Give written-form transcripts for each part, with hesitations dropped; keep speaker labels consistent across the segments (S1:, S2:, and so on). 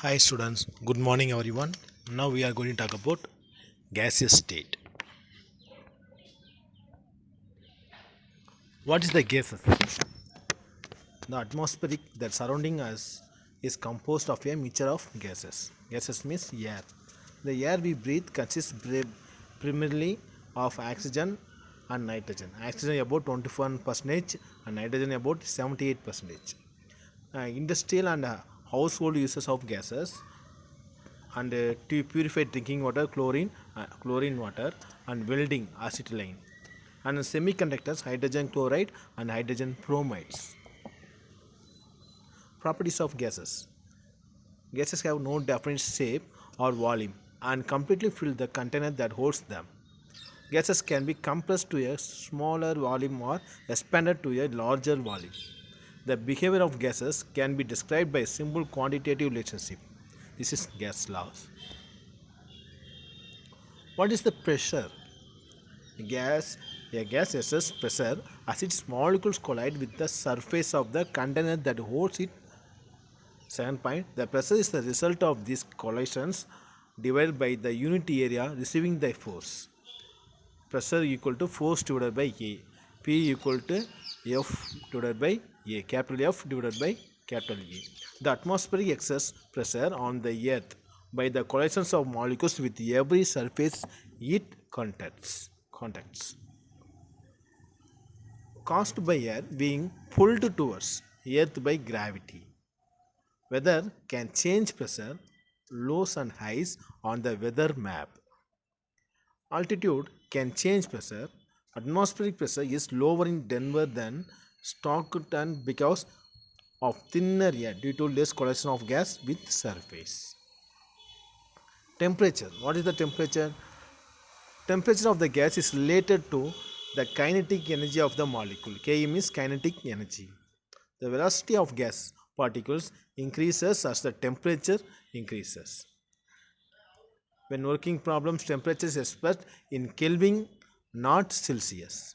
S1: Hi students, good morning everyone. Now we are going to talk about gaseous state. What is the gases? The atmospheric that surrounding us is composed of a mixture of gases. Gases means air. The air we breathe consists primarily of oxygen and nitrogen. Oxygen about 21% and nitrogen about 78%. Industrial and household uses of gases and to purify drinking water chlorine water and welding acetylene and semiconductors hydrogen chloride and hydrogen bromides. Properties of gases have no definite shape or volume and completely fill the container that holds them. Gases can be compressed to a smaller volume or expanded to a larger volume. The behavior of gases can be described by a simple quantitative relationship. This is gas laws. What is the pressure? Gas, a gas exerts pressure as its molecules collide with the surface of the container that holds it. Second point, the pressure is the result of these collisions divided by the unit area receiving the force. Pressure equal to force divided by A. P equal to F divided by A. Capital F divided by capital A. The atmospheric excess pressure on the earth by the collisions of molecules with every surface it contacts caused by air being pulled towards earth by gravity. Weather can change pressure, lows and highs on the weather map. Altitude can change pressure. Atmospheric pressure is lower in Denver than Stockton because of thinner air due to less collision of gas with surface. Temperature. What is the temperature? Temperature of the gas is related to the kinetic energy of the molecule. Ke means kinetic energy. The velocity of gas particles increases as the temperature increases. When working problems, temperature is expressed in Kelvin, not Celsius.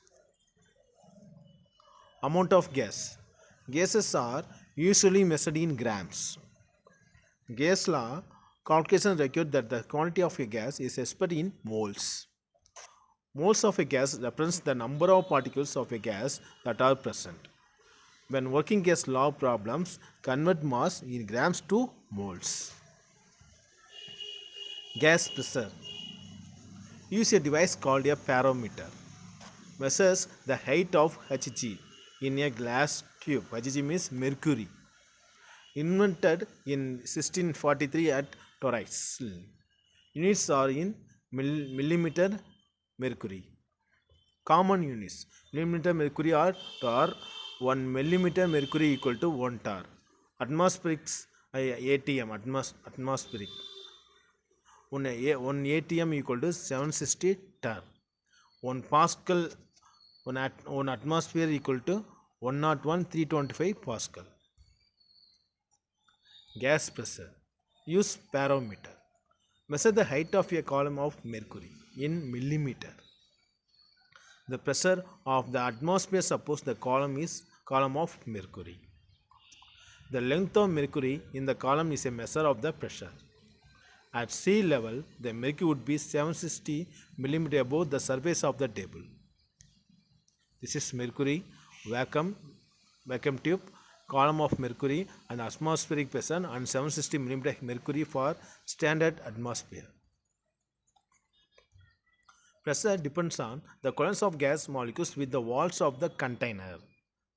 S1: Amount of gas. Gases are usually measured in grams. Gas law calculation required that the quantity of a gas is expressed in moles. Moles of a gas represents the number of particles of a gas that are present. When working gas law problems convert mass in grams to moles. Gas pressure. Use a device called a barometer. Measures the height of Hg in a glass tube. Hg means mercury. Invented in 1643 at Torres. Units are in millimeter mercury. Common units. Millimeter mercury or tar. 1 millimeter mercury equal to 1 tar. Atmospheric ATM. Atmospheric. 1 ATM equal to 760 tar. 1 Pascal, 1 atmosphere equal to 101 325 Pascal. Gas pressure. Use barometer. Measure the height of a column of mercury in millimeter. The pressure of the atmosphere, suppose the column is column of mercury. The length of mercury in the column is a measure of the pressure. At sea level, the mercury would be 760 millimeter above the surface of the table. This is mercury, vacuum tube, column of mercury and atmospheric pressure and 760 millimeter mercury for standard atmosphere. Pressure depends on the collisions of gas molecules with the walls of the container,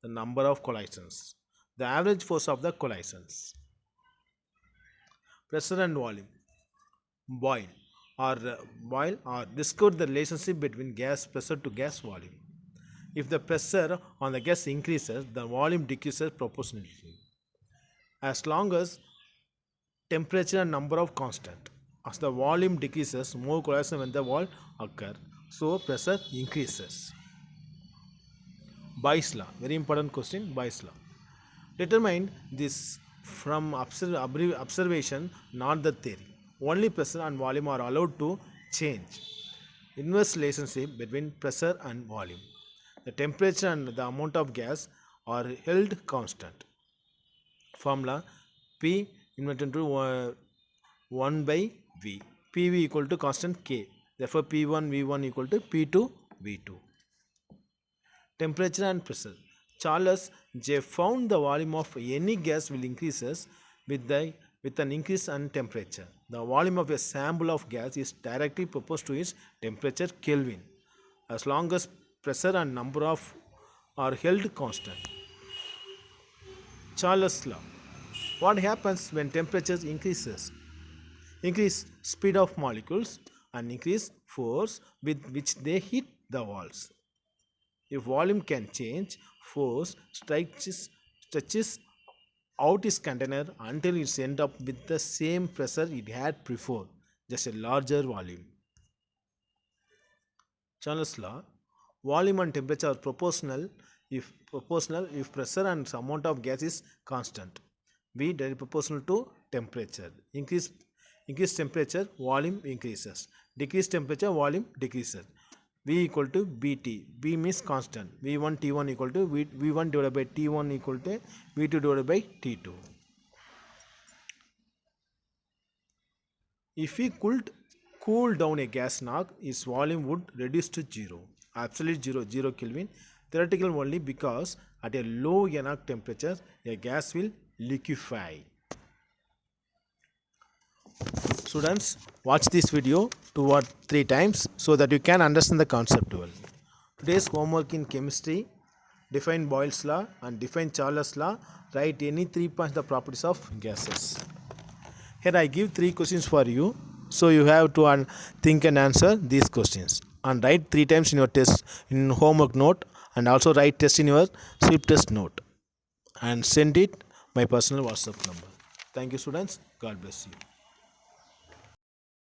S1: the number of collisions, the average force of the collisions. Pressure and volume. Boyle or discovered the relationship between gas pressure to gas volume. If the pressure on the gas increases, the volume decreases proportionately. As long as temperature and number of constant. As the volume decreases, more collision when the wall occur. So pressure increases. Boyle's law, very important question. Boyle's law. Determine this from observation, not the theory. Only pressure and volume are allowed to change. Inverse relationship between pressure and volume. The temperature and the amount of gas are held constant. Formula P inverted to 1 by V. PV equal to constant K. Therefore, P1 V1 equal to P2 V2. Temperature and pressure. Charles J found the volume of any gas will increases with an increase in temperature. The volume of a sample of gas is directly proportional to its temperature Kelvin, as long as pressure and number of are held constant. Charles' law. What happens when temperature increases? Increase speed of molecules and increase force with which they hit the walls. If volume can change, force stretches out its container until it ends up with the same pressure it had before, just a larger volume. Charles' law. Volume and temperature are proportional if pressure and amount of gas is constant. V directly proportional to temperature. Increase temperature, volume increases. Decrease temperature, volume decreases. V equal to Bt. B means constant. V1 T1 equal to V1 divided by T1 equal to V2 divided by T2. If we could cool down a gas knock, its volume would reduce to zero. Absolute zero, 0 Kelvin. Theoretical only because at a low enough temperature, a gas will liquefy. Students, watch this video 2 or 3 times so that you can understand the concept well. Today's homework in chemistry: define Boyle's law and define Charles' law. Write any 3 points the properties of gases. Here I give 3 questions for you, so you have to think and answer these questions, and write 3 times in your test in homework note, and also write test in your sleep test note and send it my personal WhatsApp number. Thank you, students. God bless you.